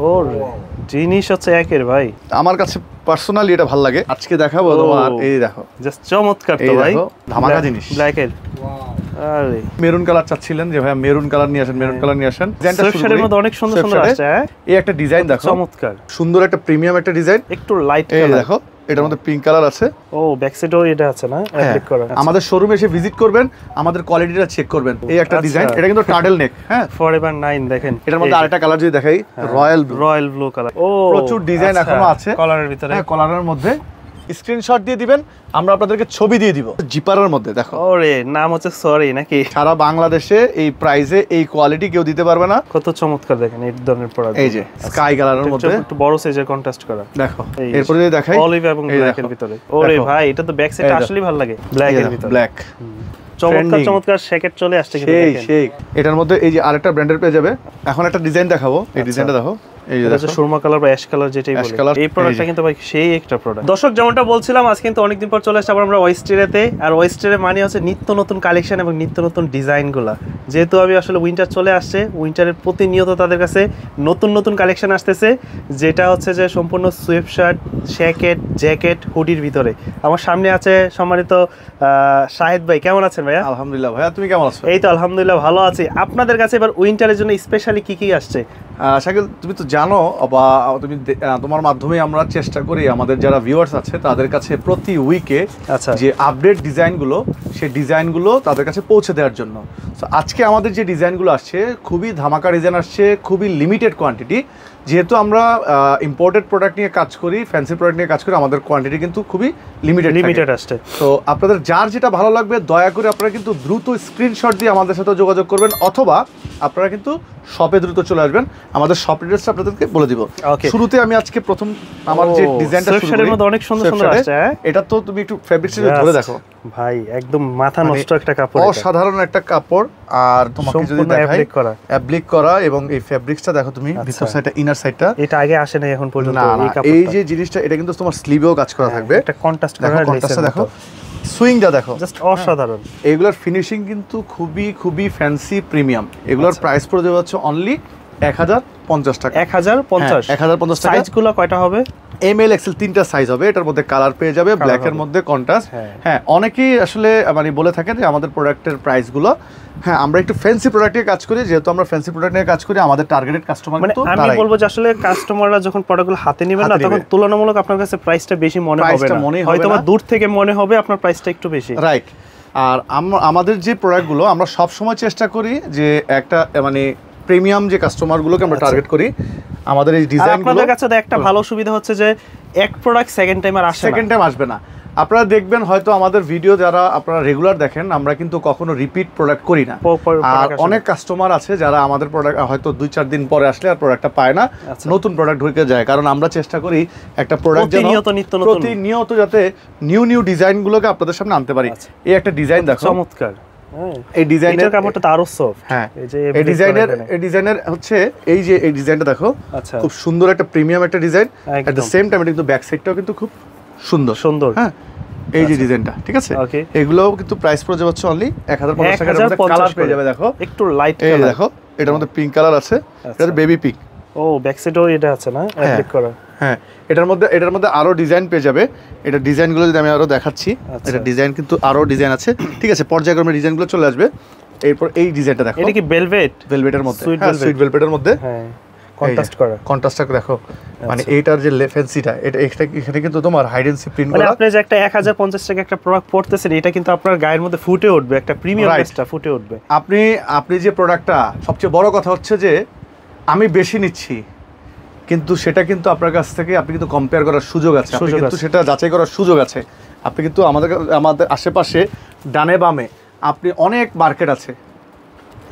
ওর জিনিস হচ্ছে একের ভাই, আমার কাছে পার্সোনালি এটা ভালো লাগে। আজকে দেখাবো তোমার, এই দেখো জাস্ট চমৎকার তো ভাই, ধামাকা জিনিস। ব্ল্যাকের আরে মেরুন কালার চাচ্ছিলেন যে ভাই মেরুন কালার নিয়ে আসেন, মেরুন কালার নিয়ে আসেন। ডিজাইনটার মধ্যে অনেক সুন্দর সুন্দর আসছে। এই একটা ডিজাইন দেখো, চমৎকার সুন্দর একটা প্রিমিয়াম একটা ডিজাইন, একটু লাইট এই কালার। দেখো এটার মধ্যে পিঙ্ক কালার আছে। ও ব্যাক সাইডেও এটা আছে না, অ্যাপ্লিক করা। আমাদের শোরুমে এসে ভিজিট করবেন, আমাদের কোয়ালিটিটা চেক করবেন। এই একটা ডিজাইন, এটা কিন্তু টার্টল নেক। হ্যাঁ, ফরএভার 9 দেখেন। এটার মধ্যে আরেকটা কালার যদি দেখাই, রয়্যাল ব্লু কালার। ও প্রচুর ডিজাইন এখনো আছে কলারের ভিতরে। হ্যাঁ, কলারের মধ্যে স্ক্রিনশট দিয়ে দিবেন, আমরা আপনাদেরকে ছবি দিয়ে দিব। জিপারের মধ্যে দেখো, ওরে নাম হচ্ছে সরি নাকি? সারা বাংলাদেশে এই প্রাইসে এই কোয়ালিটি কেউ দিতে পারবে না। কত চমৎকার দেখেন এই ধরনের প্রোডাক্ট। এই যে স্কাই কালারের মধ্যে একটু বড় সাইজের কন্ট্রাস্ট করা দেখো। এরপর যদি দেখাই অলিভ এবং ব্ল্যাকের ভিতরে। ওরে ভাই এটা তো ব্যাক সাইড আসলেই ভালো লাগে, ব্ল্যাকের ভিতরে। ব্ল্যাক চমৎকার চমৎকার শ্যাকেট চলে আসছে কিন্তু দেখেন। সেই এটার মধ্যে এই যে আরেকটা ব্র্যান্ডের পেয়ে যাবে। এখন একটা ডিজাইন দেখাবো, এই ডিজাইনটা দেখো। এই যে দেখো সুরমা কালার বা অ্যাশ কালার যেটাই বলে, এই প্রোডাক্টটা কিন্তু ভাই সেই একটা প্রোডাক্ট। দর্শক যেমনটা বলছিলাম, আজ কিন্তু অনেকদিন পর চলে আসছে আবার আমরা ওয়েস্টেরেতে। আর ওয়েস্টেরে মানে হচ্ছে নিত্য নতুন কালেকশন এবং নিত্য নতুন ডিজাইনগুলা। যেহেতু আমি আসলে উইন্টার চলে আসছে, উইন্টারের প্রতিনিয়ত তাদের কাছে নতুন নতুন কালেকশন আসতেছে, যেটা হচ্ছে যে সম্পূর্ণ সুয়েট শার্ট, শ্যাকেট, জ্যাকেট, হুডির ভিতরে। আমার সামনে আছে সম্মানিত শাহিদ ভাই। কেমন আছেন ভাইয়া? আলহামদুলিল্লাহ। ভাইয়া তুমি কেমন আছো? এই তো আলহামদুলিল্লাহ ভালো আছি। আপনাদের কাছে এবার উইন্টারের জন্য স্পেশালি কি কি আসছে? শাকিল, তুমি তো জানো বা তুমি তোমার মাধ্যমে আমরা চেষ্টা করি আমাদের যারা ভিউয়ার্স আছে তাদের কাছে প্রতি উইকে যে আপডেট ডিজাইনগুলো, সেই ডিজাইনগুলো তাদের কাছে পৌঁছে দেওয়ার জন্য। তো আজকে আমাদের যে ডিজাইনগুলো আসছে খুবই ধামাকা ডিজাইন আসছে, খুবই লিমিটেড কোয়ান্টিটি। যেহেতু আমরা ইম্পোর্টেড প্রোডাক্ট নিয়ে কাজ করি, ফ্যান্সি প্রোডাক্ট নিয়ে কাজ করি, আমাদের কোয়ান্টিটি কিন্তু খুবই লিমিটেড আসছে। তো আপনাদের যার যেটা ভালো লাগবে দয়া করে আপনারা কিন্তু দ্রুত স্ক্রিনশট দিয়ে আমাদের সাথে যোগাযোগ করবেন, অথবা আপনারা কিন্তু শপে দ্রুত চলে আসবেন। আমাদের শপ অ্যাড্রেসটা আপনাদেরকে বলে দিব। শুরুতে আমি আজকে প্রথম আমার যে ডিজাইনটা শুরু করি, অনেক সুন্দর সুন্দর আসছে। এটা তো তুমি একটু ফেব্রিক্সটা ধরে দেখো ভাই, একদম মাথা নষ্ট একটা কাপড়, অসাধারণ একটা কাপড়। আর তোমাকে যদি দেখাই, অ্যাপ্লিক করা এবং এই ফেব্রিক্সটা দেখো তুমি, ভিতর সাইডটা ইনার সাইডটা, এটা আগে আসে না এখন পর্যন্ত। এই যে জিনিসটা, এটা কিন্তু তোমার স্লিভেও কাজ করা থাকবে। এটা কন্ট্রাস্ট করা, কন্ট্রাস্টটা দেখো, সুইংটা দেখো, জাস্ট অসাধারণ। এগুলোর ফিনিশিং কিন্তু খুবই খুবই ফ্যান্সি প্রিমিয়াম। এগুলোর প্রাইস পড়ে যাবে হচ্ছে অনলি 1050 টাকা। 1050 টাকা। সাইজগুলো কয়টা হবে? এমএল এক্সেল তিনটা সাইজ হবে। এটার মধ্যে কালার পেয়ে যাবে, ব্ল্যাকের মধ্যে কন্ট্রাস্ট। হ্যাঁ, অনেকেই আসলে মানে বলে থাকেন যে আমাদের প্রোডাক্টের প্রাইসগুলো, হ্যাঁ আমরা একটু ফ্যান্সি প্রোডাক্ট নিয়ে কাজ করি। যেহেতু আমরা ফ্যান্সি প্রোডাক্ট নিয়ে কাজ করি, আমাদের টার্গেটেড কাস্টমার মানে আমি বলবো যে আসলে কাস্টমাররা যখন প্রোডাক্টগুলো হাতে নেবেন না, তখন তুলনামূলক আপনার কাছে প্রাইসটা বেশি মনে হবে না, হয়তো দূর থেকে মনে হবে আপনার প্রাইসটা একটু বেশি। রাইট। আর আমাদের যে প্রোডাক্টগুলো আমরা সব সময় চেষ্টা করি যে একটা মানে প্রিমিয়াম যে কাস্টমারগুলোকে আমরা টার্গেট করি। আমাদের এই ডিজাইনগুলো আপনাদের কাছে একটা ভালো সুবিধা হচ্ছে যে এক প্রোডাক্ট সেকেন্ড টাইম আসবে না। আপনারা দেখবেন হয়তো আমাদের ভিডিও যারা আপনারা রেগুলার দেখেন, আমরা কিন্তু কখনো রিপিট প্রোডাক্ট করি না। আর অনেক কাস্টমার আছে যারা আমাদের প্রোডাক্ট হয়তো 2-4 দিন পরে আসলে আর প্রোডাক্টটা পায় না, নতুন প্রোডাক্ট ঢুকে যায়। কারণ আমরা চেষ্টা করি একটা প্রোডাক্ট প্রতিনিয়ত যাতে নিউ ডিজাইনগুলোকে আপনাদের সামনে আনতে পারি। এই একটা ডিজাইন দেখো, চমৎকার। এই ডিজাইনের কাপড়টা তো আরো সফট। হ্যাঁ, এই ডিজাইনের হচ্ছে এই যে এই ডিজাইনটা দেখো, খুব সুন্দর একটা প্রিমিয়াম একটা design. At the same time এটা কিন্তু ব্যাক সাইডটাও কিন্তু খুব সুন্দর। হ্যাঁ, এই যে ডিজাইনটা, ঠিক আছে, এগুলোও কিন্তু প্রাইস পড়ে যাবে হচ্ছে অনলি 1050 টাকার মধ্যে। কালার পেয়ে যাবে দেখো, একটু লাইট কালার দেখো, এটার মধ্যে পিঙ্ক কালার আছে, এটা বেবি পিঙ্ক। ও ব্যাক সাইডেও এটা আছে না, অ্যাপ্লিক করা। হ্যাঁ, এটার মধ্যে আরো ডিজাইন পেয়ে যাবে। এটা ডিজাইনগুলো যদি আমি আরো দেখাচ্ছি, এটা ডিজাইন কিন্তু আরো ডিজাইন আছে, ঠিক আছে, পর্যায়ক্রমে ডিজাইনগুলো চলে আসবে। এরপর এই ডিজাইনটা দেখো, এটা কি ভেলভেটের মধ্যে, সুইট ভেলভেটের মধ্যে, হ্যাঁ কন্ট্রাস্টটা দেখো। মানে এইটার যে ফ্যান্সিটা, এখানে কিন্তু তোমার হাইড এন্ড সিক প্রিন্ট করা। আপনি যে একটা 1050 টাকা একটা প্রোডাক্ট পড়তেছেন, এটা কিন্তু আপনার গায়ের মধ্যে ফুটে উঠবে, একটা প্রিমিয়াম টেস্টটা ফুটে উঠবে। আপনি যে প্রোডাক্টটা, সবচেয়ে বড় কথা হচ্ছে যে আমি বেশি নিচ্ছি, কিন্তু সেটা কিন্তু আপনার কাছ থেকে আপনি কিন্তু কম্পেয়ার করার সুযোগ আছে, আপনি কিন্তু সেটা যাচাই করার সুযোগ আছে। আপনি কিন্তু আমাদের আশেপাশে ডানে বামে আপনি অনেক মার্কেট আছে,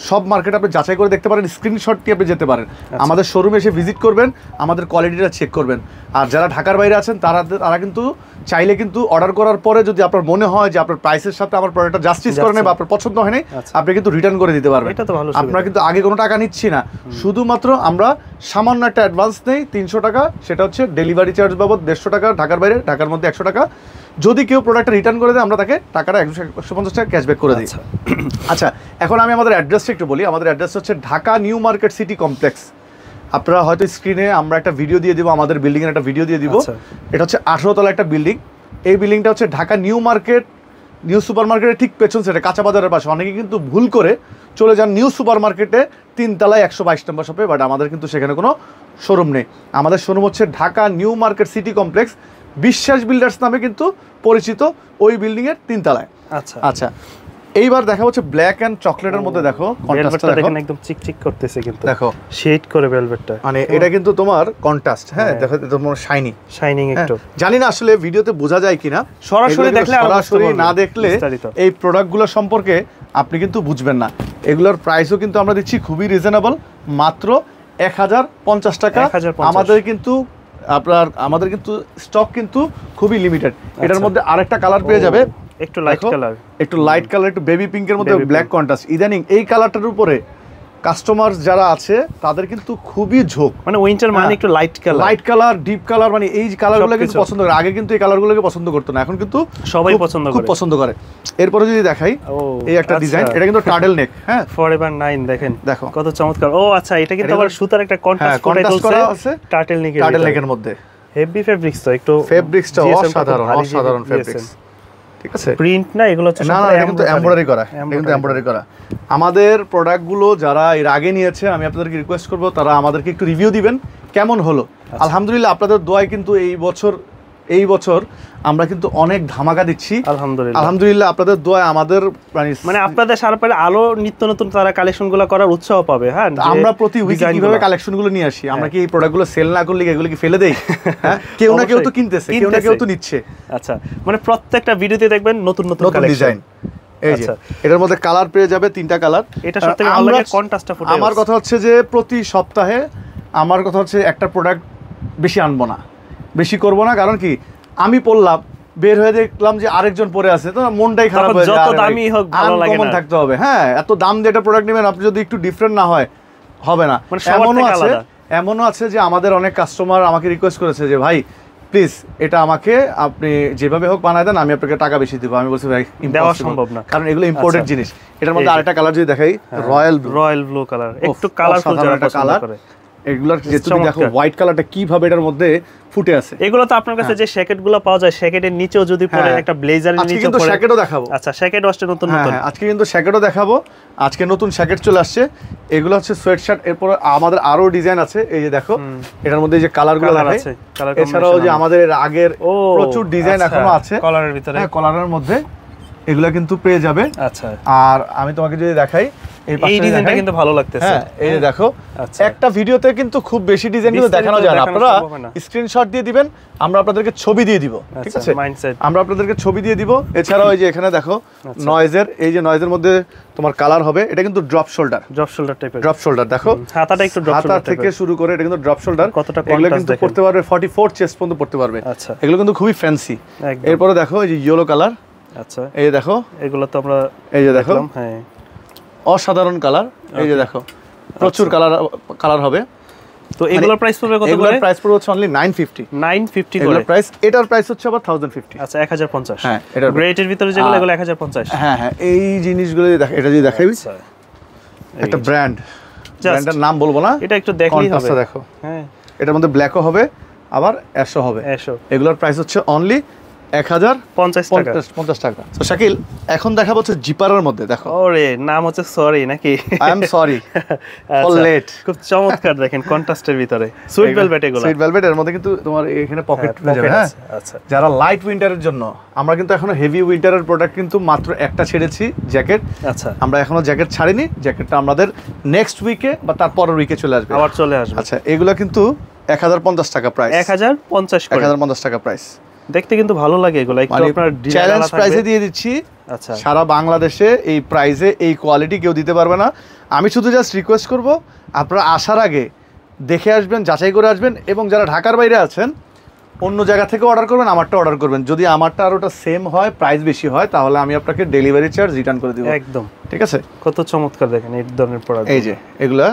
সব মার্কেট আপনি যাচাই করে দেখতে পারেন, স্ক্রিনশট দিয়ে আপনি যেতে পারেন। আমাদের শোরুমে এসে ভিজিট করবেন, আমাদের কোয়ালিটিটা চেক করবেন। আর যারা ঢাকার বাইরে আছেন তারা কিন্তু চাইলে কিন্তু অর্ডার করার পরে যদি আপনার মনে হয় যে আপনার প্রাইসের সাথে আমার প্রোডাক্টটা জাস্টিস করে নেই বা আপনার পছন্দ হয় নাই, আপনি কিন্তু রিটার্ন করে দিতে পারবেন। আপনারা কিন্তু আগে কোনো টাকা নিচ্ছি না, শুধুমাত্র আমরা সামান্য একটা অ্যাডভান্স নেই 300 টাকা, সেটা হচ্ছে ডেলিভারি চার্জ বাবদ 150 টাকা, ঢাকার বাইরে, ঢাকার মধ্যে 100 টাকা। যদি কেউ প্রোডাক্টটা রিটার্ন করে দেয়, আমরা তাকে টাকাটা 150 টাকা ক্যাশব্যাক করে দিই। আচ্ছা, এখন আমি আমাদের অ্যাড্রেসটা একটু বলি। আমাদের অ্যাড্রেস হচ্ছে Dhaka new market city complex. আপনারা হয়তো স্ক্রিনে আমরা একটা ভিডিও দিয়ে দিব, আমাদের বিল্ডিং এর একটা ভিডিও দিয়ে দিব। এটা হচ্ছে 18 তলা একটা বিল্ডিং। এই বিল্ডিংটা হচ্ছে Dhaka new market, new super মার্কেটের ঠিক পেছন সাইডে, কাঁচা বাজারের পাশে। অনেকে কিন্তু ভুল করে চলে যান নিউ সুপার মার্কেটে 3 তলায় 122 নম্বর শপে, বাট আমাদের কিন্তু সেখানে কোনো শোরুম নেই। আমাদের শোরুম হচ্ছে Dhaka new market city complex, বিশ্বাস বিল্ডার্স নামে কিন্তু পরিচিত, ওই বিল্ডিং এর 3 তলায়। আচ্ছা আচ্ছা, এইবার দেখা হচ্ছে ব্ল্যাক এন্ড চকলেটের মধ্যে দেখো কন্ট্রাস্টটা দেখো, একদম চিকচিক করতেছে কিন্তু দেখো শেড করে ভেলভেটটা, মানে এটা কিন্তু তোমার কন্ট্রাস্ট। হ্যাঁ দেখো তোমার শাইনিং একটু। জানি না আসলে ভিডিওতে বোঝা যায় কিনা, সরাসরি দেখলে সরাসরি না দেখলে এই প্রোডাক্টগুলো সম্পর্কে আপনি কিন্তু বুঝবেন না। এগুলোর প্রাইসও কিন্তু আমরা দিচ্ছি খুবই রিজনেবল, মাত্র 1050 টাকা। আমাদের কিন্তু স্টক কিন্তু খুবই লিমিটেড। এটার মধ্যে আরেকটা কালার পেয়ে যাবে, একটু লাইট কালার, একটু বেবি পিঙ্কের মধ্যে ব্ল্যাক কন্ট্রাস্ট। ইদানিং এই কালারটার উপরে কাস্টমার যারা আছে তাদের কিন্তু খুবই ঝোঁক, মানে উইন্টার মানে একটু লাইট কালার, ডিপ কালার, মানে এই কালারগুলো কিন্তু পছন্দ করে। আগে কিন্তু এই কালারগুলোকে পছন্দ করতো না, এখন কিন্তু সবাই খুব পছন্দ করে। এরপরে যদি দেখাই এই একটা ডিজাইন, এটা কিন্তু টার্টেল নেক। হ্যাঁ, ফরএভার 9 দেখেন দেখো কত চমৎকার। ও আচ্ছা, এটা কিন্তু আবার সুতার একটা কন্ট্রাস্ট করা আছে টার্টেল নেকের মধ্যে। হেভি ফেব্রিক্স, তো একটু ফেব্রিক্সটা অসাধারণ ফেব্রিক্স, ঠিক আছে? প্রিন্ট না এগুলো হচ্ছে, না এটা কিন্তু এমব্রয়ডারি করা, এটা কিন্তু এমব্রয়ডারি করা। আমাদের প্রোডাক্টগুলো যারা এর আগে নিয়েছে, আমি আপনাদেরকে রিকোয়েস্ট করব তারা আমাদেরকে একটু রিভিউ দিবেন কেমন হলো। আলহামদুলিল্লাহ আপনাদের দোয়ায় কিন্তু এই বছর আমরা কিন্তু অনেক ধামাকা দিচ্ছি। আলহামদুলিল্লাহ আপনাদের দোয়ায় আমাদের মানে আপনাদের সারা পেলে আলো নিত্য নতুন তারা কালেকশনগুলো করার উৎসাহ পাবে। হ্যাঁ, আমরা প্রতি উইকে কিভাবে কালেকশনগুলো নিয়ে আসি, আমরা কি এই প্রোডাক্টগুলো সেল না করলে এগুলো কি ফেলে দেই? হ্যাঁ, কেউ না কেউ তো কিনতেছে, কেউ না কেউ তো নিচ্ছে। আচ্ছা, মানে প্রত্যেকটা ভিডিওতে দেখবেন নতুন ডিজাইন। এই যে এটার মধ্যে কালার পেয়ে যাবে 3টা কালার। এটা সবথেকে ভালো লাগে কন্ট্রাস্টটা ফুটে। আমার কথা হচ্ছে যে প্রতি সপ্তাহে একটা প্রোডাক্ট বেশি আনবো না, বেশি করবো না। কারণ কি, আমি পড়লাম, বের হয়ে দেখলাম যে আরেকজন পরে আছে, তো মনটাই খারাপ হয়ে যায়। যত দামি হোক ভালো লাগে না, থাকতে হবে। হ্যাঁ, এত দাম দিয়ে একটা প্রোডাক্ট নেবেন, আপনি যদি একটু ডিফারেন্ট না হয় হবে না। এমনও আছে যে আমাদের অনেক কাস্টমার আমাকে রিকোয়েস্ট করেছে যে ভাই প্লিজ এটা আমাকে আপনি যেভাবে হোক বানায় দেন, আমি আপনাকে টাকা বেশি দিব। আমি বলছি ভাই দেওয়া সম্ভব না, কারণ এগুলো ইম্পোর্টেড জিনিস। এটার মধ্যে আরেকটা কালার যদি দেখাই, রয়্যাল ব্লু কালার, একটু কালারফুল কালার। এগুলোর যে তুমি দেখো হোয়াইট কালারটা কিভাবে এটার মধ্যে ফুটে আছে। এগুলো তো আপনার কাছে যে শ্যাকেটগুলো পাওয়া যায়, শ্যাকেটের নিচেও যদি পরে একটা ব্লেজারের নিচে পরে, কিন্তু শ্যাকেটও দেখাবো। আচ্ছা, শ্যাকেট আসছে নতুন। আজকে কিন্তু শ্যাকেটও দেখাবো। আজকে নতুন শ্যাকেট চলে আসছে, এগুলো হচ্ছে সোয়েটশার্ট। এরপর আমাদের আরো ডিজাইন আছে, এই যে দেখো এটার মধ্যে যে কালারগুলো আছে, এছাড়াও যে আমাদের আগের প্রচুর ডিজাইন এখনো আছে কলারের ভিতরে, কলারের মধ্যে এগুলা কিন্তু পেয়ে যাবে। আচ্ছা, আর আমি তোমাকে যদি দেখাই, এই ডিজাইনটা কিন্তু ভালো লাগতেছে। হ্যাঁ, এই যে দেখো একটা ভিডিওতে কিন্তু খুব বেশি ডিজাইন কিন্তু দেখানো যায় না। আপনারা স্ক্রিনশট দিয়ে দিবেন, আমরা আপনাদেরকে ছবি দিয়ে দিব। ঠিক আছে, আমরা আপনাদেরকে ছবি দিয়ে দিব। এছাড়াও এই যে এখানে দেখো নয়েজের, এই যে নয়েজের মধ্যে তোমার কালার হবে। এটা কিন্তু ড্রপ শোল্ডার টাইপের, ড্রপ শোল্ডার। দেখো হাতাটা একটু ড্রপ শোল্ডার থেকে শুরু করে, এটা কিন্তু ড্রপ শোল্ডার। এগুলো কিন্তু পড়তে পারবে 44 চেস্ট পর্যন্ত পড়তে পারবে। আচ্ছা, এগুলো কিন্তু খুবই ফ্যান্সি। এরপরে দেখো এই যে ইয়েলো কালার। আচ্ছা, এই দেখো এগুলো তো আমরা এই যে দেখো, হ্যাঁ অসাধারণ কালার। এই যে দেখো প্রচুর কালার হবে। তো এগুলোর প্রাইস পড়বে কত করে? এগুলোর প্রাইস পড়বে হচ্ছে অনলি 950 করে প্রাইস। এটার প্রাইস হচ্ছে আবার 1050। আচ্ছা, 1050। হ্যাঁ, এটা গ্রেটের ভিতরে যেগুলো, এগুলো 1050। হ্যাঁ, এই জিনিসগুলো দেখো, এটা যদি দেখাই একটা ব্র্যান্ডের নাম বলবো না, এটা একটু দেখলেই হবে। দেখো, হ্যাঁ, এটার মধ্যে ব্ল্যাকও হবে, আবার অ্যাশও হবে। এগুলোর প্রাইস হচ্ছে অনলি 1050 টাকা। তো শাকিল, এখন দেখা হচ্ছে জিপারের মধ্যে। দেখো, ওরে নাম হচ্ছে সরি নাকি? I am sorry for late. খুব চমৎকার দেখেন কন্ট্রাস্টের ভিতরে সুইট ভেলভেট। এগুলো সুইট ভেলভেট, এর মধ্যে কিন্তু তোমার এখানে পকেট পেয়ে যাবে। হ্যাঁ, আচ্ছা, যারা লাইট উইন্টারের জন্য, আমরা কিন্তু এখনো হেভি উইন্টারের প্রোডাক্ট কিন্তু মাত্র একটা ছেড়েছি, জ্যাকেট। আচ্ছা, আমরা এখনো জ্যাকেট ছাড়িনি। জ্যাকেটটা আমাদের নেক্সট উইকে বা তার পরের উইকে চলে আসবে, আবার চলে আসবে। আচ্ছা, এগুলো কিন্তু 1050 টাকা প্রাইস। 1050 টাকা প্রাইস। দেখতে কিন্তু ভালো লাগে এগুলো, একটু আপনার চ্যালেঞ্জ প্রাইসে দিয়ে দিচ্ছি। আচ্ছা, সারা বাংলাদেশে এই প্রাইসে এই কোয়ালিটি কেউ দিতে পারবে না। আমি শুধু জাস্ট রিকোয়েস্ট করব, আপনারা আসার আগে দেখে আসবেন, যাচাই করে আসবেন। এবং যারা ঢাকার বাইরে আছেন, অন্য জায়গা থেকে অর্ডার করবেন, আমারটা অর্ডার করবেন। যদি আমারটা আর ওটা সেম হয়, প্রাইস বেশি হয়, তাহলে আমি আপনাকে ডেলিভারি চার্জ রিটার্ন করে দিব। একদম ঠিক আছে। কত চমৎকার দেখেন এই ধরনের প্রোডাক্ট। এই যে এগুলা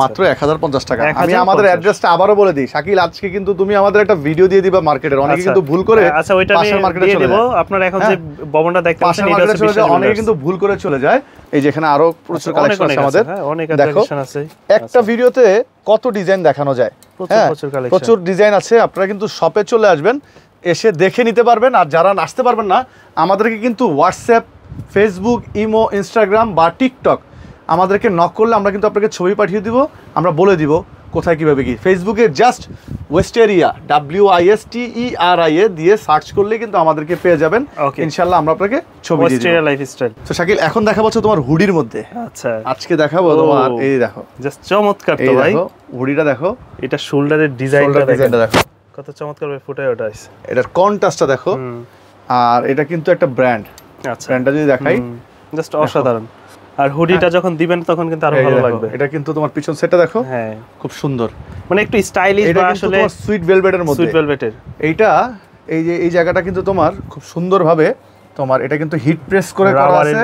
মাত্র 1050 টাকা। আমি আমাদের অ্যাড্রেসটা আবারও বলে দিই শাকিল, আজকে কিন্তু তুমি আমাদের একটা ভিডিও দিয়ে দিবা মার্কেটের, অনেকে কিন্তু ভুল করে পাশের মার্কেটে চলে যায়। আপনারা এখন যে ভবনটা দেখতে পাচ্ছেন এটা হচ্ছে বিশাল, অনেকে কিন্তু ভুল করে চলে যায়। এই যে এখানে আরো প্রচুর কালেকশন আছে আমাদের, অনেক কালেকশন আছে। একটা ভিডিওতে কত ডিজাইন দেখানো যায়, প্রচুর ডিজাইন আছে। আপনারা কিন্তু শপে চলে আসবেন, এসে দেখে নিতে পারবেন। আর যারা আসতে পারবেন না, আমাদেরকে কিন্তু হোয়াটসঅ্যাপ, ফেসবুক, ইমো, ইনস্টাগ্রাম বা টিকটক আমাদেরকে নক করলে আমরা কিন্তু আপনাকে ছবি পাঠিয়ে দিব, আমরা বলে দিব কোথায় কীভাবে কি। ফেসবুকে জাস্ট ওয়েস্টেরিয়া WISTERIA দিয়ে সার্চ করলে কিন্তু আমাদেরকে পেয়ে যাবেন ইনশাআল্লাহ। আমরা আপনাকে ছবি দিয়ে দিব। লাইফস্টাইল। তো শাকিল, এখন দেখাবো তোমার হুডির মধ্যে। আচ্ছা, আজকে দেখাবো তোমার, এই দেখো জাস্ট চমৎকার তো ভাই, হুডিটা দেখো, এটা শোল্ডারের ডিজাইনটা দেখো কত চমৎকার ভাবে ফুটে ওঠাইছে। এটার কন্ট্রাস্টটা দেখো, আর এটা কিন্তু একটা ব্র্যান্ড। আচ্ছা, ব্র্যান্ডটা যদি দেখাই, জাস্ট অসাধারণ। আর হুডিটা যখন দিবেন তখন কিন্তু আরো ভালো লাগবে। এটা কিন্তু তোমার পিছন সেটটা দেখো, হ্যাঁ খুব সুন্দর, মানে একটু স্টাইলিশ বা আসলে সুইট ভেলভেটের মধ্যে। সুইট ভেলভেটের এইটা, এই যে এই জায়গাটা কিন্তু তোমার খুব সুন্দর ভাবে তোমার, এটা কিন্তু হিট প্রেস করে করা আছে,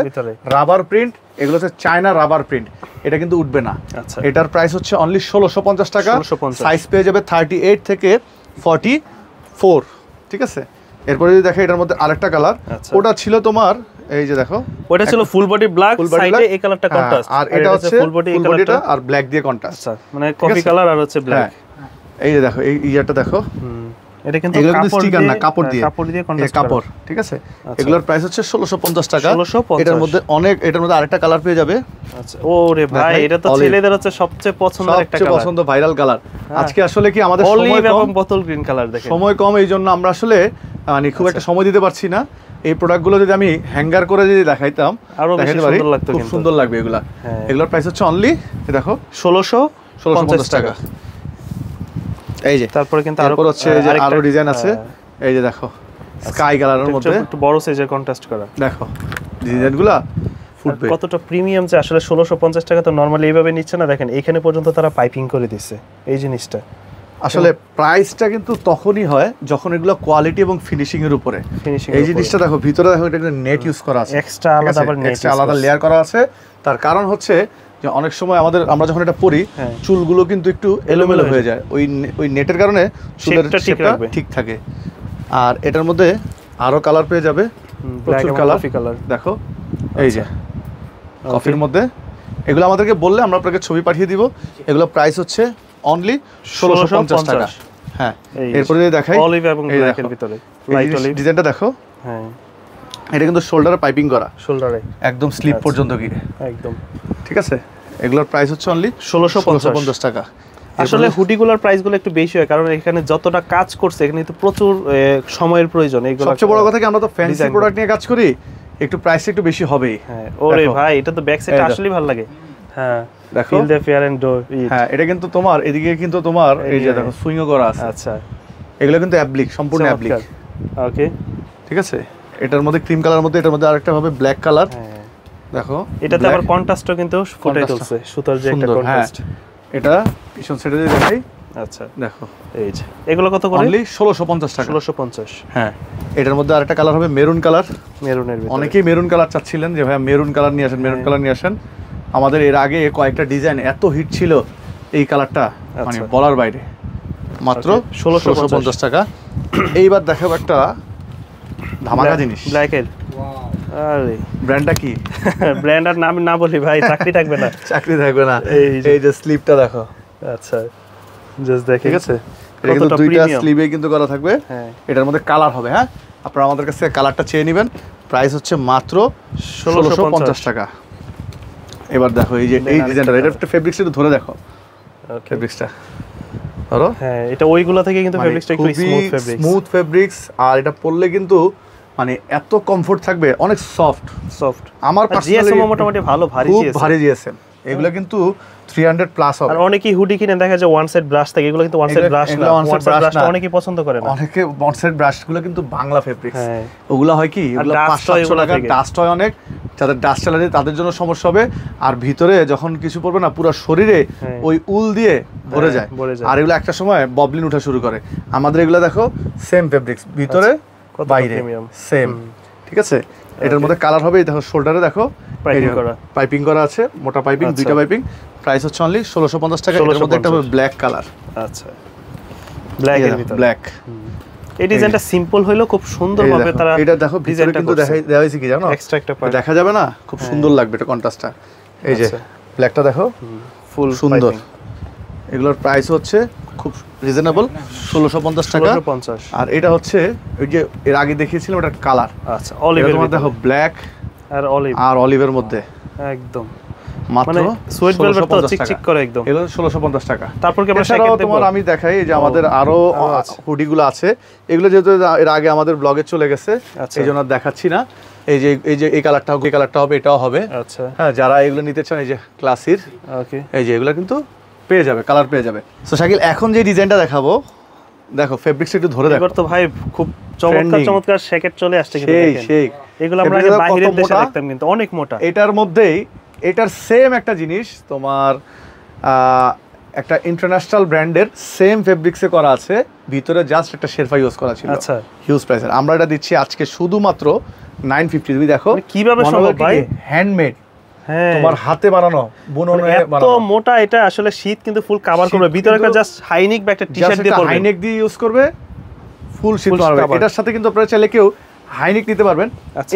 রাবার প্রিন্ট। এগুলো হচ্ছে চায়না রাবার প্রিন্ট, এটা কিন্তু উঠবে না। আচ্ছা, এটার প্রাইস হচ্ছে অনলি 1650 টাকা। সাইজ পেয়ে যাবে 38 থেকে 44, ঠিক আছে। এরপরে যদি দেখো এটার মধ্যে আরেকটা কালার, ওটা ছিল তোমার, এই যে দেখো ওটা ছিল ফুল বডি ব্ল্যাক, সাইডে এই কালারটা কন্ট্রাস্ট, আর এটা হচ্ছে ফুল বডিটা আর ব্ল্যাক দিয়ে কন্ট্রাস্ট। আচ্ছা, মানে কফি কালার আর হচ্ছে ব্ল্যাক। এই যে দেখো এই ইয়াটা দেখো, এটা কিন্তু স্টিকার না, কাপড় দিয়ে কন্ট্রাস্ট কাপড়, ঠিক আছে। এগুলোর প্রাইস হচ্ছে 1650 টাকা। এটার মধ্যে এটার মধ্যে আরেকটা কালার পেয়ে যাবে। আচ্ছা, ওরে ভাই, এটা তো ছেলেদের হচ্ছে সবচেয়ে পছন্দের একটা কালার, পছন্দ ভাইরাল কালার। আজকে আসলে কি আমাদের সময় কম, এবং বোতল গ্রিন কালার দেখেন, সময় কম, এইজন্য আমরা আসলে মানে খুব একটা সময় দিতে পারছি না। এই প্রোডাক্টগুলো যদি আমি হ্যাঙ্গার করে যদি দেখাইতাম আরো বেশি সুন্দর লাগতো, খুব সুন্দর লাগবে এগুলা। এগুলোর প্রাইস হচ্ছে অনলি দেখো 1650 টাকা। এই যে তারপরে কিন্তু আরো হচ্ছে যে আরো ডিজাইন আছে, এই যে দেখো স্কাই কালারের মধ্যে একটু বড় সাইজের কন্ট্রাস্ট করা, দেখো ডিজাইনগুলো ফুটবে কতটা প্রিমিয়াম। যে আসলে 1650 টাকা তো নরমালি এইভাবে নিচ্ছে না, দেখেন এখানে পর্যন্ত তারা পাইপিং করে দিচ্ছে। এই জিনিসটা আসলে প্রাইসটা কিন্তু তখনই হয় যখন এগুলো কোয়ালিটি এবং ফিনিশিং এর উপরে। এই জিনিসটা দেখো ভিতরে দেখো, এটা নেট ইউজ করা আছে, এক্সট্রা আলাদা আবার নেট, এক্সট্রা আলাদা লেয়ার করা আছে। তার কারণ হচ্ছে যে অনেক সময় আমরা যখন এটা পরি, চুলগুলো কিন্তু একটু এলোমেলো হয়ে যায়, ওই নেটের কারণে চুলের শেপটা ঠিক থাকে। আর এটার মধ্যে আরো কালার পেয়ে যাবে, প্রচুর কালার দেখো, এই যে কফির মধ্যে। এগুলো আমাদেরকে বললে আমরা আপনাকে ছবি পাঠিয়ে দিব। এগুলো প্রাইস হচ্ছে অনলি 1650 টাকা। হ্যাঁ, এরপরে যদি দেখাই অলিভ এবং ব্ল্যাকের ভিতরে লাইট অলিভ ডিজাইনটা দেখো। হ্যাঁ, এটা কিন্তু শোল্ডারে পাইপিং করা, শোল্ডারে একদম স্লিপ পর্যন্ত গিয়ে একদম, ঠিক আছে। এগুলোর প্রাইস হচ্ছে অনলি 1650 টাকা। আসলে হুডিগুলোর প্রাইসগুলো একটু বেশি হয়, কারণ এখানে যতটা কাজ করছে এখানে তো প্রচুর সময়ের প্রয়োজন। এগুলো সবচেয়ে বড় কথা কি, আমরা তো ফ্যান্সি প্রোডাক্ট নিয়ে কাজ করি, একটু প্রাইসটা একটু বেশি হবেই। হ্যাঁ, ওরে ভাই, এটা তো ব্যাক সাইড আসলেই ভালো লাগে। হ্যাঁ, দেখো feel the fear and do it. হ্যাঁ, এটা কিন্তু তোমার এদিকে কিন্তু তোমার এই যে দেখো সুইংও করা আছে। আচ্ছা, এগুলো কিন্তু অ্যাপ্লিক, সম্পূর্ণ অ্যাপ্লিক। ওকে, ঠিক আছে। এটার মধ্যে ক্রিম কালার মধ্যে, এটার মধ্যে আরেকটা হবে ব্ল্যাক কালার। দেখো এটাতে আবার কন্ট্রাস্টও কিন্তু ফুটে তুলছে, সুতার যে একটা কন্ট্রাস্ট। এটা পিছন সাইডে যদি দেখাই, আচ্ছা দেখো এই যে এগুলো কত করে? অনলি 1650 টাকা। 1650। হ্যাঁ, এটার মধ্যে আরেকটা কালার হবে মেরুন কালার। মেরুনের ভিতরে অনেকেই মেরুন কালার চাচ্ছিলেন যে ভাই মেরুন কালার নিয়ে আসেন, মেরুন কালার নিয়ে আসেন। আমাদের এর আগে কয়েকটা ডিজাইন এত হিট ছিল, এই কালারটা মানে বলার বাইরে। মাত্র 1650 টাকা। এইবার দেখাবো একটা ধামাকা জিনিস, ব্ল্যাকের। আরে ব্র্যান্ডটা কি? ব্র্যান্ড আর নাম না বলি ভাই, চাকরি থাকবে না, চাকরি থাকবে না। এই যে স্লিপটা দেখো। আচ্ছা, জাস্ট দেখো, ঠিক আছে। এটা কিন্তু দুইটা স্লিভে কিন্তু করা থাকবে। এটার মধ্যে কালার হবে। হ্যাঁ, আপনারা আমাদের কাছে কালারটা চেয়ে নেবেন। প্রাইস হচ্ছে মাত্র 1650 টাকা। এবার দেখো এই যে এই ডিজাইনটা, এটা একটা ফেব্রিক্স একটু ধরে দেখো, ফেব্রিক্সটা ধরো। হ্যাঁ, এটা ওইগুলা থেকে কিন্তু ফেব্রিক্সটা একটু স্মুথ ফেব্রিক্স। আর এটা পরলে কিন্তু মানে এত কমফোর্ট থাকবে, অনেক সফট। আমার জিএসএম মোটামুটি ভালো, ভারী জিএসএম। এগুলো কিন্তু 300 প্লাস হবে। আর অনেকেই হুডি কিনে দেখা যায় ওয়ান সাইড ব্রাশ থাকে, এগুলো কিন্তু ওয়ান সাইড ব্রাশ না। ওয়ান সাইড ব্রাশটা অনেকেই পছন্দ করে না। অনেকে ওয়ান সাইড ব্রাশগুলো কিন্তু বাংলা ফেব্রিক্স। ওগুলো হয় কি, এগুলো 500 টাকা ডাস্ট হয় অনেক। যাদের ডাস্ট অ্যালার্জি তাদের জন্য সমস্যা হবে। আর ভিতরে যখন কিছু পড়বে না, পুরো শরীরে ওই উল দিয়ে ভরে যায়। আর এগুলো একটা সময় ববলিন ওঠা শুরু করে। আমাদের এগুলো দেখো সেম ফেব্রিক্স, ভিতরে বাইরে সেম, ঠিক আছে। এটার মধ্যে কালার হবে, দেখো শোল্ডারে দেখো পাইপিং করা আছে, মোটা পাইপিং, দুইটা পাইপিং। প্রাইস হচ্ছে অনলি 1650 টাকা। এর মধ্যে একটা হবে ব্ল্যাক কালার। আচ্ছা, ব্ল্যাক এর ভিতরে ব্ল্যাক। এই ডিজাইনটা সিম্পল হইলো খুব সুন্দর ভাবে তারা এটা দেখো ভিতরে কিন্তু দেওয়া হয়েছে কি জানো, এক্সট্রা একটা পার্ট দেখা যাবে না, খুব সুন্দর লাগবে এটা কন্ট্রাস্টটা। এই যে ব্ল্যাকটা দেখো ফুল সুন্দর। এগুলোর প্রাইস হচ্ছে খুব রিজনেবল 1650 টাকা। 1650। আর এটা হচ্ছে ওই যে এর আগে দেখিয়েছিলাম এটা কালার। আচ্ছা, অলিভের মধ্যে দেখো ব্ল্যাক আর অলিভের মধ্যে একদম মাত্র সুইট ভেলভেট তো চিকচিক করে একদম। এগুলো 1650 টাকা। তারপর কি আমরা সেকেন্ড তোমার আমি দেখাই যে আমাদের আরো হুডিগুলো আছে। এগুলো যেহেতু এর আগে আমাদের ব্লগে চলে গেছে এইজন্য দেখাচ্ছি না। এই যে এই কালারটা হবে, এটাও হবে। আচ্ছা, হ্যাঁ, যারা এগুলো নিতে চান এই যে ক্লাসির, ওকে, এই যে এগুলো কিন্তু পেয়ে যাবে, কালার পেয়ে যাবে। সো শাকিল, এখন যে ডিজাইনটা দেখাবো, দেখো ফেব্রিক্স একটু ধরে দেখো। এবার তো ভাই খুব চমৎকার শ্যাকেট চলে আসছে কিন্তু দেখেন। সেই এগুলো আমরা আগে বাইরের দেশে দেখতাম কিন্তু অনেক মোটা। এটার মধ্যেই এটার সেম একটা জিনিস তোমার একটা ইন্টারন্যাশনাল ব্র্যান্ডের সেম ফেব্রিক্সে করা আছে, ভিতরে জাস্ট একটা শেরফা ইউজ করা ছিল। আচ্ছা, হিউজ প্রাইসের। আমরা এটা দিচ্ছি আজকে শুধুমাত্র 950। তুমি দেখো কিভাবে সম্ভব ভাই, হ্যান্ডমেড, হ্যাঁ তোমার হাতে বানানো, বুননে বানানো। এত মোটা, এটা আসলে শীত কিন্তু ফুল কভার করবে। ভিতরে একটা জাস্ট হাইনেক বা একটা টি-শার্ট দিয়ে পরবে, হাইনেক দিয়ে ইউজ করবে, ফুল শীত মারবে। এটার সাথে কিন্তু আপনারা চাইলে কেউ হাইনেক নিতে পারবেন।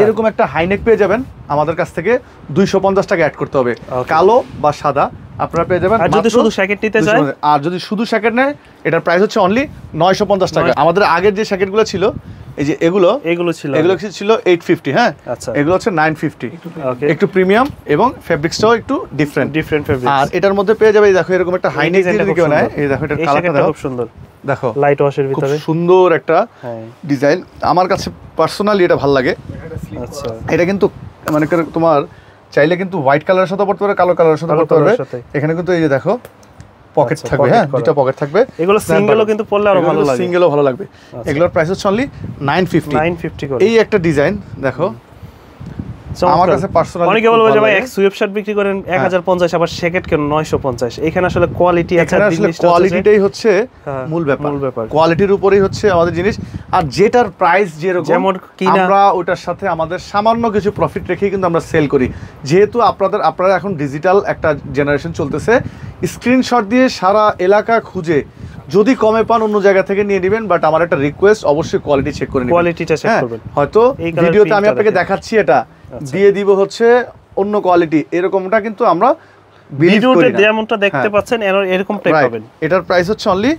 এরকম একটা হাইনেক পেয়ে যাবেন আমাদের কাছ থেকে। 250 টাকা অ্যাড করতে হবে, কালো বা সাদা আপনারা পেয়ে যাবেন। আর যদি শুধু শ্যাকেট নিতে চায়, আর যদি শুধু শ্যাকেট নেয়, এটার প্রাইস হচ্ছে অনলি 950 টাকা। আমাদের আগের যে শ্যাকেটগুলো ছিল, এই যে এগুলো ছিল 850। হ্যাঁ, আচ্ছা, এগুলো হচ্ছে 950। একটু প্রিমিয়াম এবং ফেব্রিক্সটাও একটু ডিফারেন্ট ফেব্রিক্স। আর এটার মধ্যে পেয়ে যাবে, দেখো এরকম একটা হাইনেক দিয়ে যদি কেউ নেয়, এই দেখো এটার কালারটা খুব সুন্দর, দেখো লাইট ওয়াশের ভিতরে সুন্দর একটা ডিজাইন। আমার কাছে পার্সোনালি এটা ভালো লাগে। আচ্ছা, এটা কিন্তু মানে তোমার চাইলে কিন্তু হোয়াইট কালারের সাথে পড়তে পারবে, কালো কালারের সাথে পড়তে পারবে। এখানে কিন্তু এই যে দেখো পকেট থাকবে, হ্যাঁ দুটো পকেট থাকবে। এগুলো সিঙ্গেলও কিন্তু পড়লে আরো ভালো লাগে, সিঙ্গেলও ভালো লাগবে। এগুলোর প্রাইস হচ্ছে অনলি 950 করে। এই একটা ডিজাইন দেখো, আমার কাছে পার্সোনালি অনেকে বলবে যে ভাই এক সুইপ শার্ট বিক্রি করেন 1050, আবার শ্যাকেট কেন 950। এখানে আসলে কোয়ালিটি আছে, কোয়ালিটিটাই হচ্ছে মূল ব্যাপার। কোয়ালিটির উপরেই হচ্ছে আমাদের জিনিস। আর যেটার প্রাইস যেরকম আমরা ওটার সাথে আমাদের সামান্য কিছু প্রফিট রেখেই কিন্তু আমরা সেল করি। যেহেতু আপনারা এখন ডিজিটাল একটা জেনারেশন চলতেছে, স্ক্রিনশট দিয়ে সারা এলাকা খুঁজে যদি কমে পান অন্য জায়গা থেকে নিয়ে নেবেন। বাট আমার একটা রিকোয়েস্ট, অবশ্যই কোয়ালিটি চেক করে নেবেন। কোয়ালিটিটা চেক করবেন। হয়তো ভিডিওতে আমি আপনাকে দেখাচ্ছি এটা দিয়ে দিব হচ্ছে অন্য কোয়ালিটি, এরকমটা কিন্তু আমরা ভিডিওতে যেমনটা দেখতে পাচ্ছেন এরকম টাইপ পাবেন। এটার প্রাইস হচ্ছে অনলি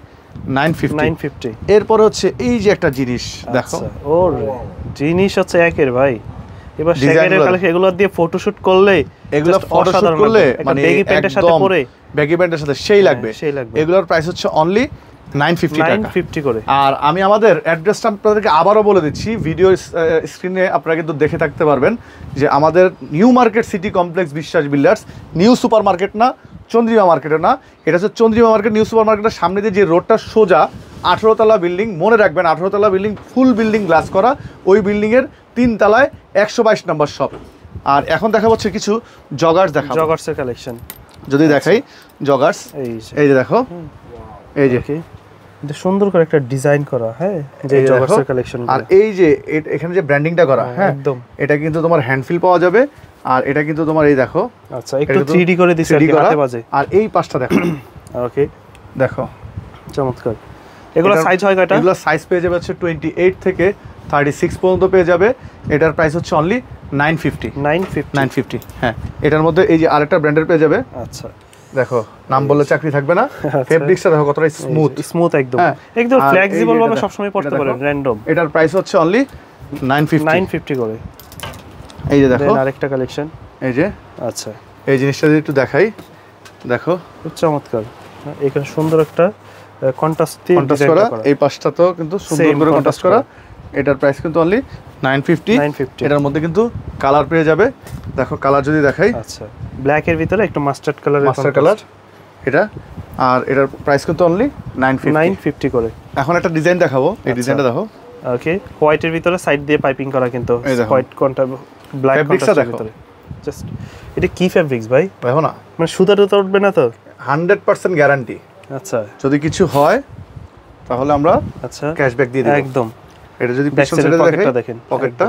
950। এরপর হচ্ছে এই যে একটা জিনিস দেখো, ওর জিনিস হচ্ছে একের ভাই। এবার শ্যাকেটের কালেকশন, এগুলো দিয়ে ফটোশুট করলে, এগুলো ফটোশুট করলে মানে বেগি প্যান্টের সাথে পরে, বেগি প্যান্টের সাথে সেই লাগবে। এগুলোর প্রাইস হচ্ছে অনলি 950 করে। আর আমি আমাদের অ্যাড্রেসটা আপনাদেরকে আবারও বলে দিচ্ছি, ভিডিও স্ক্রিনে আপনারা কিন্তু দেখে থাকতে পারবেন যে আমাদের নিউ মার্কেট সিটি কমপ্লেক্স বিশ্বাস বিল্ডার্স, নিউ সুপার মার্কেট না, চন্দ্রিমা মার্কেটে না, এটা হচ্ছে চন্দ্রিমা মার্কেট। নিউ সুপার মার্কেটের সামনে দিয়ে যে রোডটা সোজা 18 তলা বিল্ডিং, মনে রাখবেন 18 তলা বিল্ডিং, ফুল বিল্ডিং গ্লাস করা। ওই বিল্ডিংয়ের 3 তলায় 122 নম্বর শপ। আর এখন দেখা হচ্ছে কিছু জগার্স, দেখা জগার্সের কালেকশন যদি দেখাই। জগার্স এই যে দেখো, এই যে সুন্দর করে একটা ডিজাইন করা, হ্যাঁ যে জগার্সের কালেকশন। আর এই যে এখানে যে ব্র্যান্ডিংটা করা, হ্যাঁ একদম, এটা কিন্তু তোমার হ্যান্ডফিল পাওয়া যাবে। আর এটা কিন্তু তোমার এই দেখো, আচ্ছা একটু 3D করে দিছে আর কি, হাতে বাজে। আর এই পাশটা দেখো, ওকে দেখো চমৎকার। এগুলো সাইজ হয় কয়টা? এগুলো সাইজ পেয়ে যাবে হচ্ছে 28 থেকে 36 পর্যন্ত পেয়ে যাবে। এটার প্রাইস হচ্ছে অনলি 950। হ্যাঁ, এটার মধ্যে এই যে আরেকটা ব্র্যান্ডের পেয়ে যাবে। আচ্ছা দেখো, নাম বললে চাকরি থাকবে না। ফেব্রিক্সটা দেখো কতটা স্মুথ একদম, একদম ফ্লেক্সিবল ভাবে সব সময় পড়তে পারেন, র‍্যান্ডম। এটার প্রাইস হচ্ছে অনলি 950 করে। এই যে দেখো আরেকটা কালেকশন, এই যে আচ্ছা এই জিনিসটা যদি একটু দেখাই, দেখো চমৎকার। এখানে সুন্দর একটা কন্ট্রাস্ট করা, এই পাশটা তো কিন্তু সুন্দর করে কন্ট্রাস্ট করা। এটার প্রাইস কিন্তু অনলি 950। এটার মধ্যে কিন্তু কালার পেয়ে যাবে। দেখো কালার যদি দেখাই, আচ্ছা ব্ল্যাক এর ভিতরে একটু মাস্টার্ড কালার এটা। আর এটার প্রাইস কিন্তু অনলি 950 করে। এখন একটা ডিজাইন দেখাবো, এই ডিজাইনটা দেখো। ওকে, হোয়াইট এর ভিতরে সাইড দিয়ে পাইপিং করা, কিন্তু হোয়াইট ব্ল্যাক কন্ট্রাস্টের ভিতরে। জাস্ট এটা কি ফেব্রিক্স ভাই? দেখো না, মানে সুতা টুতা উঠবে না তো? 100% গ্যারান্টি। আচ্ছা, যদি কিছু হয় তাহলে আমরা আচ্ছা ক্যাশব্যাক দিয়ে দেব একদম। এটা যদি পিছন সাইডে দেখেন, পকেটটা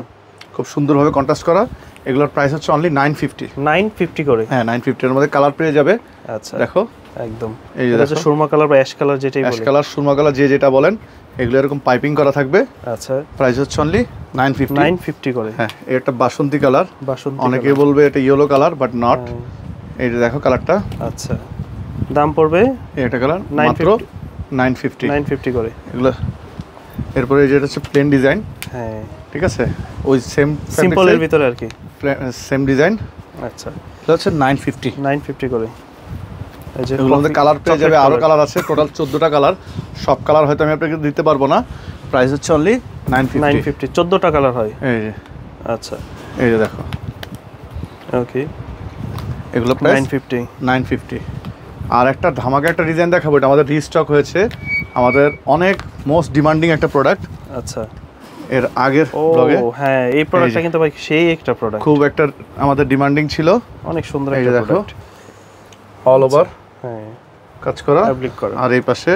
খুব সুন্দরভাবে কন্ট্রাস্ট করা। এগুলোর প্রাইস হচ্ছে অনলি 950 950 করে। হ্যাঁ 950 এর মধ্যে কালার পেয়ে যাবে। আচ্ছা দেখো একদম এই যে এটা সুরমা কালার বা অ্যাশ কালার যেটাই বলে, অ্যাশ কালার সুরমা কালার যে যেটা বলেন, এগুলো এরকম পাইপিং করা থাকবে। আচ্ছা প্রাইস হচ্ছে অনলি 950 করে। হ্যাঁ এটা বাসন্তী কালার, বাসন্তী অনেকে বলবে এটা ইয়েলো কালার বাট নট। এই যে দেখো কালারটা। আচ্ছা দাম পড়বে এটা কালার মাত্র 950 করে এগুলো। এরপরে এই যে এটা হচ্ছে প্লেন ডিজাইন। হ্যাঁ ঠিক আছে, ওই সেম সিম্পলের ভিতরে আর কি, সেম ডিজাইন। আচ্ছা এটা হচ্ছে 950 করে। এই যে এগুলোর মধ্যে কালার পেয়ে যাবে, আরো কালার আছে, টোটাল 14টা কালার। সব কালার হয়তো আমি আপনাকে দিতে পারবো না। প্রাইস হচ্ছে অনলি 950 14টা কালার হয়। এই যে আচ্ছা এই যে দেখো ওকে, এগুলো প্রাইস 950। আর একটা ধামাকা একটা ডিজাইন দেখাবো, এটা আমাদের রিস্টক হয়েছে, আমাদের অনেক মোস্ট ডিমান্ডিং একটা প্রোডাক্ট। আচ্ছা এর আগের ব্লগে হ্যাঁ এই প্রোডাক্টটা কিন্তু ভাই সেই একটা প্রোডাক্ট, খুব একটা আমাদের ডিমান্ডিং ছিল, অনেক সুন্দর এই একটা দেখো প্রোডাক্ট, অল ওভার হ্যাঁ কাজ করা ফ্যাব্রিক করা। আর এই পাশে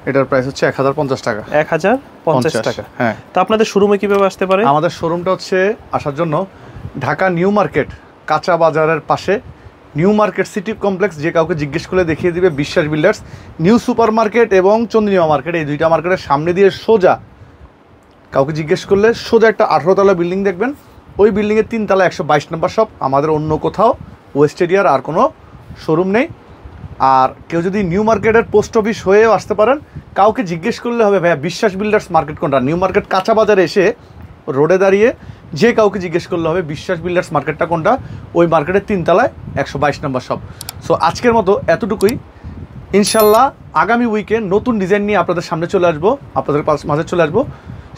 এটার প্রাইস হচ্ছে 1050 টাকা। 1050 টাকা। হ্যাঁ তো আপনাদের শোরুমে কিভাবে আসতে পারে? আমাদের শোরুমটা হচ্ছে আসার জন্য ঢাকা নিউ মার্কেট কাঁচা বাজারের পাশে নিউ মার্কেট সিটি কমপ্লেক্স, যে কাউকে জিজ্ঞেস করলে দেখিয়ে দিবে বিশ্বাস বিল্ডার্স, নিউ সুপার মার্কেট এবং চন্দ্রিমা মার্কেট, এই দুইটা মার্কেটের সামনে দিয়ে সোজা কাউকে জিজ্ঞেস করলে সোজা একটা 18 তলা বিল্ডিং দেখবেন, ওই বিল্ডিংয়ের 3 তলা 122 নম্বর শপ। আমাদের অন্য কোথাও ওয়েস্ট এরিয়ার আর কোনো শোরুম নেই। আর কেউ যদি নিউ মার্কেটের পোস্ট অফিস হয়েও আসতে পারেন, কাউকে জিজ্ঞেস করলে হবে ভাইয়া বিশ্বাস বিল্ডার্স মার্কেট কোনটা, নিউ মার্কেট কাঁচা বাজারে এসে রোডে দাঁড়িয়ে যে কাউকে জিজ্ঞেস করলে হবে বিশ্বাস বিল্ডার্স মার্কেটটা কোনটা, ওই মার্কেটের 3 তলায় 122 নম্বর শপ। সো আজকের মতো এতটুকুই, ইনশাল্লাহ আগামী উইকে নতুন ডিজাইন নিয়ে আপনাদের সামনে চলে আসবো, আপনাদের মাঝে চলে আসবো।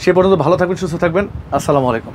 সে পর্যন্ত ভালো থাকবেন, সুস্থ থাকবেন, আসসালামু আলাইকুম।